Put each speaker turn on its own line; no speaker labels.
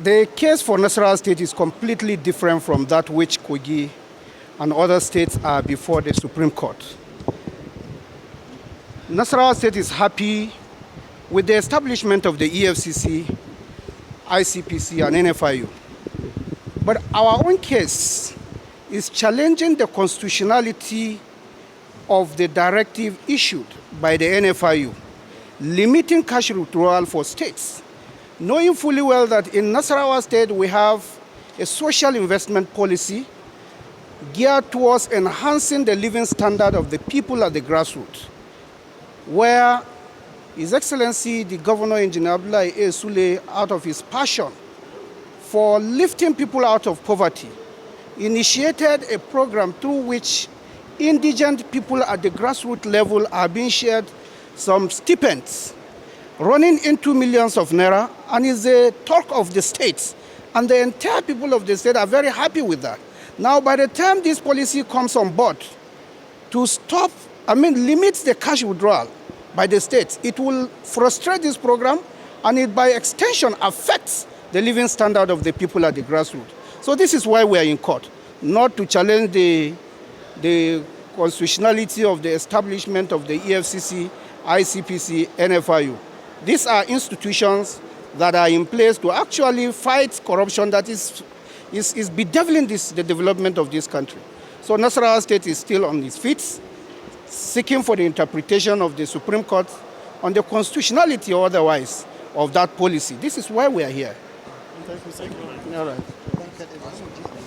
The case for Nasarawa State is completely different from that which Kogi and other states are before the Supreme Court. Nasarawa State is happy with the establishment of the EFCC, ICPC, and NFIU. But our own case is challenging the constitutionality of the directive issued by the NFIU, limiting cash withdrawal for states, knowing fully well that in Nasarawa State we have a social investment policy geared towards enhancing the living standard of the people at the grassroots, where His Excellency the Governor Engineer Abdulwahab Mohammed, out of his passion for lifting people out of poverty, initiated a program through which indigent people at the grassroots level are being shared some stipends running into millions of naira, and is the talk of the state. And the entire people of the state are very happy with that. Now, by the time this policy comes on board to limit the cash withdrawal by the states, it will frustrate this program, and it by extension affects the living standard of the people at the grassroots. So this is why we are in court, not to challenge the constitutionality of the establishment of the EFCC, ICPC, NFIU. These are institutions that are in place to actually fight corruption that is bedeviling the development of this country. So Nasarawa State is still on its feet, seeking for the interpretation of the Supreme Court on the constitutionality or otherwise of that policy. This is why we are here.
Thank you, sir.
All right.